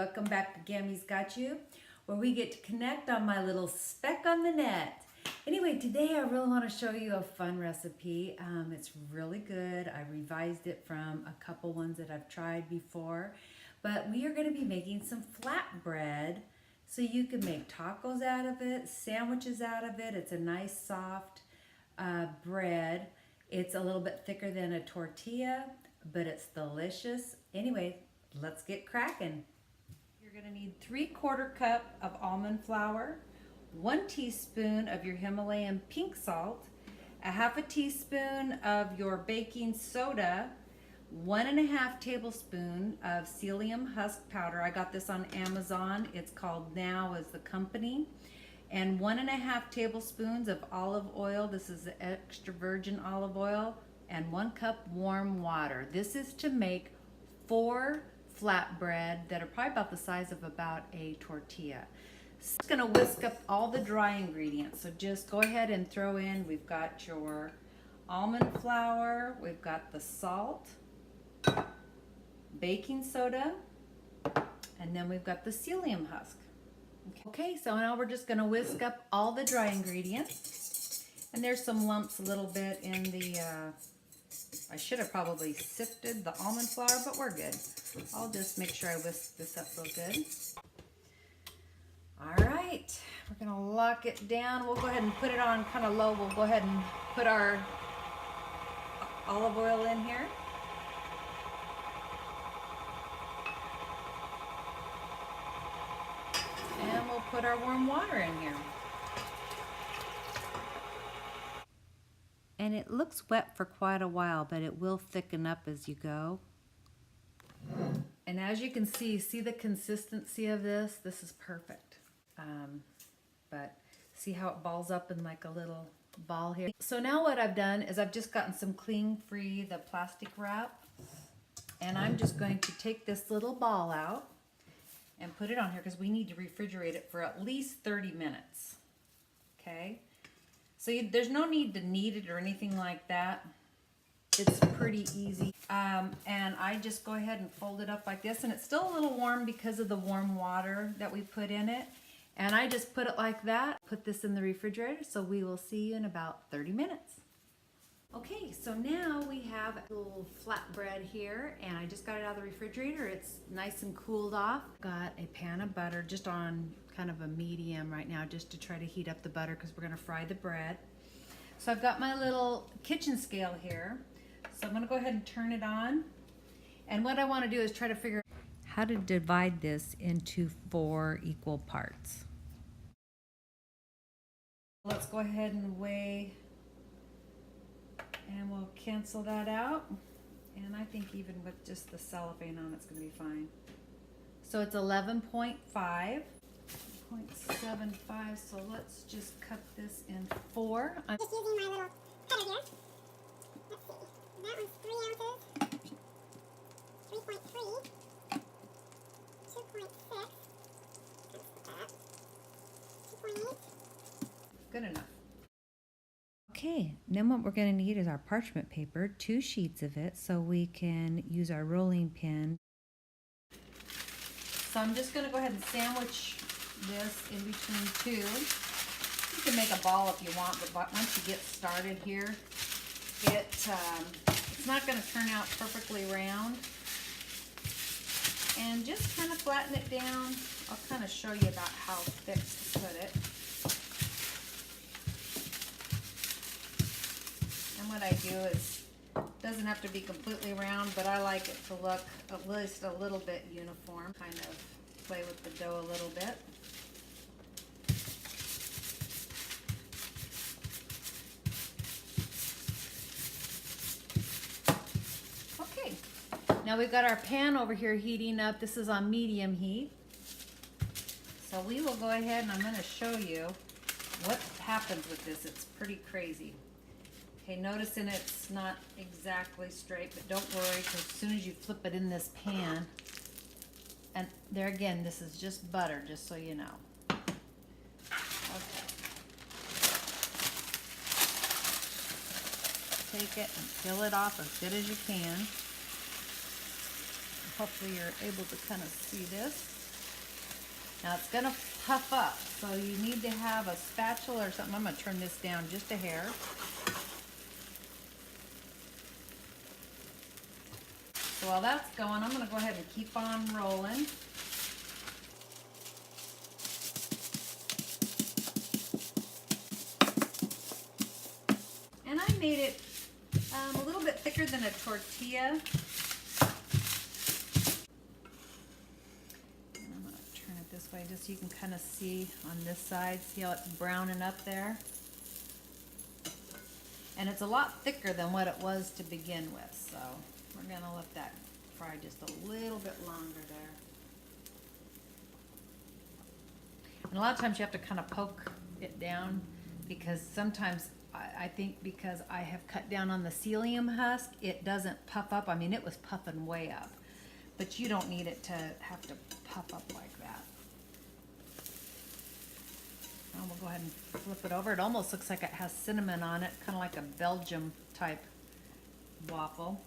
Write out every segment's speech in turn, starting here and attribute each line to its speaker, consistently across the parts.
Speaker 1: welcome back to Gammy's Got You, where we get to connect on my little speck on the net. Anyway, today I really want to show you a fun recipe. It's really good. I revised it from a couple ones that I've tried before, but we are going to be making some flatbread so you can make tacos out of it, sandwiches out of it. It's a nice soft bread. It's a little bit thicker than a tortilla, but it's delicious. Anyway, let's get cracking. You're going to need 3/4 cup of almond flour, 1 teaspoon of your Himalayan pink salt, a 1/2 teaspoon of your baking soda, 1.5 tablespoon of psyllium husk powder. I got this on Amazon. It's called Now is the company. And 1.5 tablespoons of olive oil. This is the extra virgin olive oil. And 1 cup warm water. This is to make 4 flatbread that are probably about the size of about a tortilla. So it's gonna whisk up all the dry ingredients. So just go ahead and throw in, we've got your almond flour, we've got the salt, baking soda, and then we've got the psyllium husk. Okay, so now we're just gonna whisk up all the dry ingredients. And there's some lumps a little bit in the, I should have probably sifted the almond flour, but we're good. I'll just make sure I whisk this up real good. All right, we're gonna lock it down. We'll go ahead and put it on kind of low. We'll go ahead and put our olive oil in here. And we'll put our warm water in here. And it looks wet for quite a while, but it will thicken up as you go. And as you can see the consistency of this? This is perfect. But see how it balls up in like a little ball here? So now what I've done is I've just gotten some cling free, the plastic wrap. And I'm just going to take this little ball out and put it on here because we need to refrigerate it for at least 30 minutes. Okay? So there's no need to knead it or anything like that. It's pretty easy. And I just go ahead and fold it up like this. And it's still a little warm because of the warm water that we put in it. And I just put it like that. Put this in the refrigerator. So we will see you in about 30 minutes. Okay, so now we have a little flatbread here. And I just got it out of the refrigerator. It's nice and cooled off. Got a pan of butter just on kind of a medium right now just to try to heat up the butter because we're going to fry the bread. So I've got my little kitchen scale here. So I'm going to go ahead and turn it on. And what I want to do is try to figure out how to divide this into 4 equal parts. Let's go ahead and weigh, and we'll cancel that out. And I think even with just the cellophane on, it's going to be fine. So it's 11.5. 0.75, so let's just cut this in 4. I'm just using my little cutter here. Let's see. That one's 3 ounces. 3.3. 2.6. That. 2.8. Good enough. Okay, then what we're going to need is our parchment paper, 2 sheets of it, so we can use our rolling pin. So I'm just going to go ahead and sandwich this in between 2. You can make a ball if you want, but once you get started here, it's not going to turn out perfectly round. And just kind of flatten it down. I'll kind of show you about how thick to put it. And what I do is, it doesn't have to be completely round, but I like it to look at least a little bit uniform. Kind of play with the dough a little bit. Okay, now we've got our pan over here heating up. This is on medium heat. So we will go ahead and I'm going to show you what happens with this. It's pretty crazy. Okay, noticing it's not exactly straight, but don't worry, because as soon as you flip it in this pan, and there again, this is just butter, just so you know. Okay. Take it and peel it off as good as you can. Hopefully you're able to kind of see this. Now it's gonna puff up, so you need to have a spatula or something. I'm gonna turn this down just a hair. So while that's going, I'm gonna go ahead and keep on rolling. And I made it a little bit thicker than a tortilla. And I'm gonna turn it this way just so you can kind of see on this side. See how it's browning up there? And it's a lot thicker than what it was to begin with, so we're gonna let that fry just a little bit longer there. And a lot of times you have to kind of poke it down, because sometimes I think because I have cut down on the psyllium husk, it doesn't puff up. I mean, it was puffing way up, but you don't need it to have to puff up like that. And we'll go ahead and flip it over. It almost looks like it has cinnamon on it, kind of like a Belgium type waffle.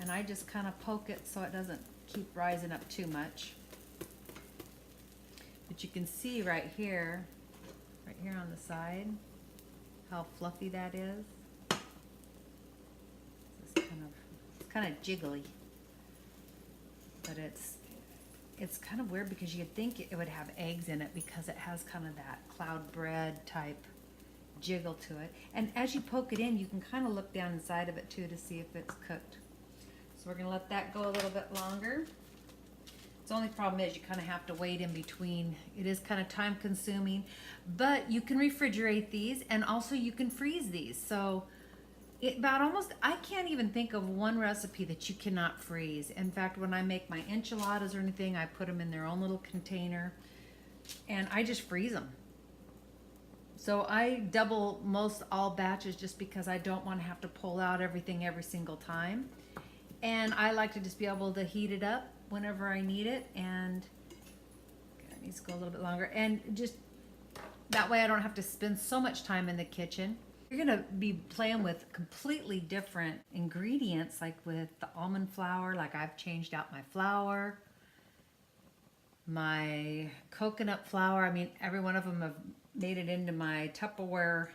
Speaker 1: And I just kind of poke it so it doesn't keep rising up too much. But you can see right here on the side, how fluffy that is. It's kind of jiggly, but it's kind of weird because you'd think it would have eggs in it because it has kind of that cloud bread type jiggle to it. And as you poke it in, you can kind of look down inside of it too to see if it's cooked. So we're gonna let that go a little bit longer. The only problem is you kind of have to wait in between. It is kind of time consuming, but you can refrigerate these, and also you can freeze these. So I can't even think of one recipe that you cannot freeze. In fact, when I make my enchiladas or anything, I put them in their own little container and I just freeze them. So I double most all batches just because I don't want to have to pull out everything every single time. And I like to just be able to heat it up whenever I need it, and it needs to go a little bit longer, and just that way I don't have to spend so much time in the kitchen. You're gonna be playing with completely different ingredients, like with the almond flour. Like I've changed out my flour, my coconut flour. I mean, every one of them have made it into my Tupperware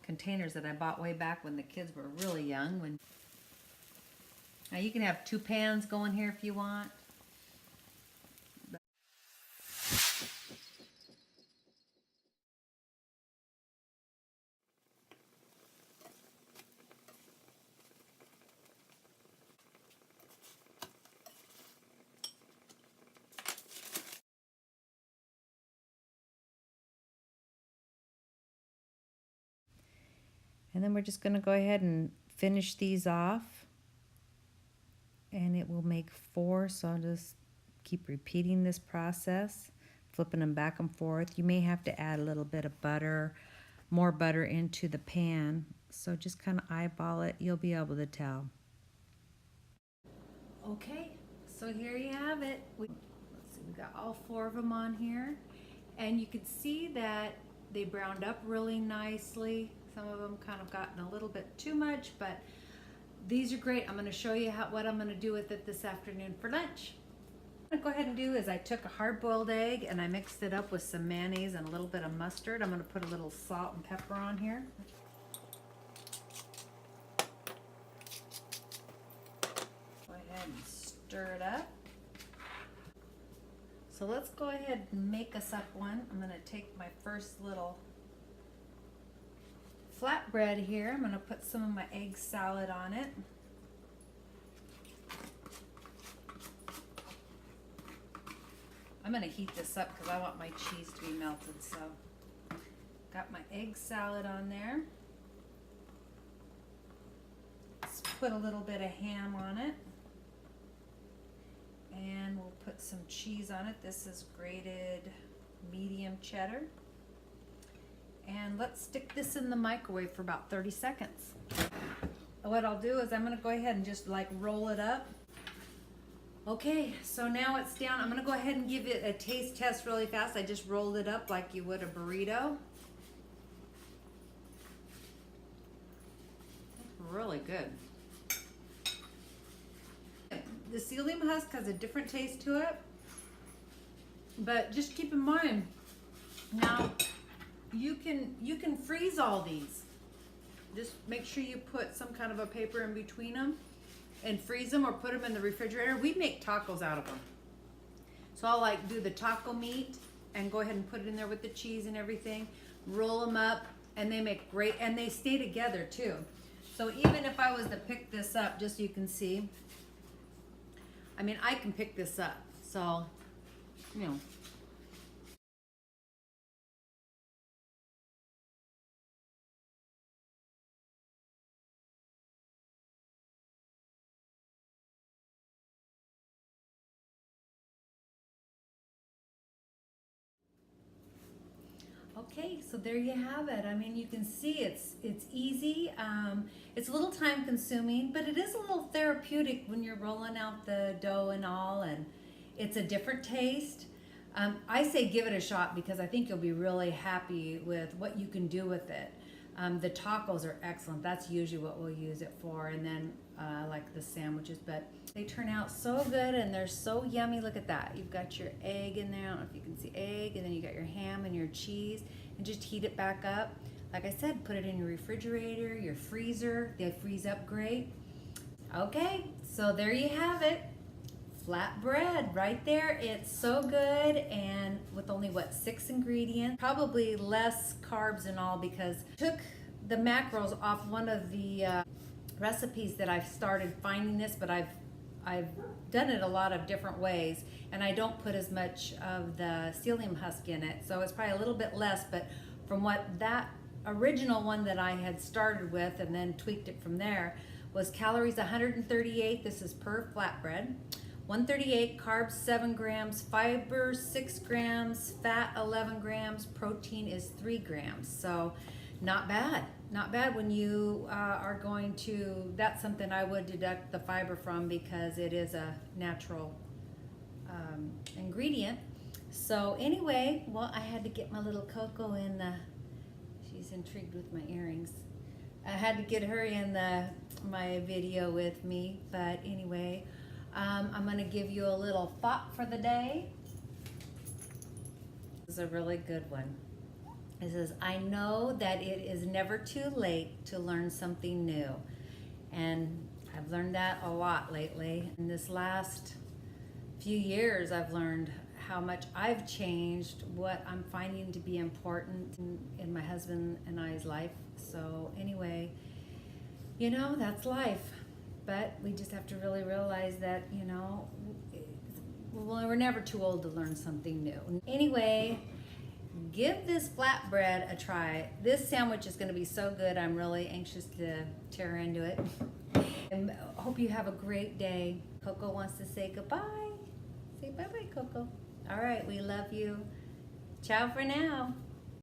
Speaker 1: containers that I bought way back when the kids were really young. Now you can have 2 pans going here if you want. And then we're just going to go ahead and finish these off. And it will make 4, so I'll just keep repeating this process, flipping them back and forth. You may have to add a little bit of butter, more butter into the pan. So just kind of eyeball it. You'll be able to tell. Okay, so here you have it. Let's see, we got all 4 of them on here. And you can see that they browned up really nicely. Some of them kind of gotten a little bit too much, but these are great. I'm going to show you what I'm going to do with it this afternoon for lunch. What I'm going to go ahead and do is I took a hard-boiled egg and I mixed it up with some mayonnaise and a little bit of mustard. I'm going to put a little salt and pepper on here. Go ahead and stir it up. So let's go ahead and make us up one. I'm going to take my first little flatbread here. I'm going to put some of my egg salad on it. I'm going to heat this up because I want my cheese to be melted. So got my egg salad on there. Let's put a little bit of ham on it. And we'll put some cheese on it. This is grated medium cheddar. And let's stick this in the microwave for about 30 seconds. What I'll do is I'm going to go ahead and just like roll it up. Okay, so now it's down. I'm going to go ahead and give it a taste test really fast. I just rolled it up like you would a burrito. Really good. The psyllium husk has a different taste to it. But just keep in mind, now you can freeze all these. Just make sure you put some kind of a paper in between them and freeze them or put them in the refrigerator. We make tacos out of them. So I'll like do the taco meat and go ahead and put it in there with the cheese and everything, roll them up, and they make great, and they stay together too. So even if I was to pick this up, just so you can see, I mean, I can pick this up. So, you know. Okay, so there you have it. I mean, you can see it's easy. It's a little time consuming, but it is a little therapeutic when you're rolling out the dough and all, and it's a different taste. I say give it a shot because I think you'll be really happy with what you can do with it. The tacos are excellent. That's usually what we'll use it for, and then like the sandwiches, but they turn out so good and they're so yummy. Look at that. You've got your egg in there. I don't know if you can see egg, and then you got your ham and your cheese, and just heat it back up. Like I said, put it in your refrigerator, your freezer. They freeze up great. Okay, so there you have it. Flatbread right there. It's so good, and with only what, 6 ingredients, probably less carbs and all, because I took the macros off one of the recipes that I've started finding this, but I've done it a lot of different ways, and I don't put as much of the psyllium husk in it, so it's probably a little bit less. But from what that original one that I had started with and then tweaked it from there was calories 138. This is per flatbread. 138, carbs 7 grams, fiber 6 grams, fat 11 grams, protein is 3 grams. So not bad. Not bad when you are going to, that's something I would deduct the fiber from because it is a natural ingredient. So anyway, well, I had to get my little Coco in the, she's intrigued with my earrings. I had to get her in my video with me, but anyway, I'm going to give you a little thought for the day. This is a really good one. It says, I know that it is never too late to learn something new. And I've learned that a lot lately. In this last few years, I've learned how much I've changed, what I'm finding to be important in my husband and I's life. So anyway, you know, that's life. But we just have to really realize that, you know, well, we're never too old to learn something new. Anyway, give this flatbread a try. This sandwich is going to be so good. I'm really anxious to tear into it. And hope you have a great day. Coco wants to say goodbye. Say bye-bye, Coco. All right, we love you. Ciao for now.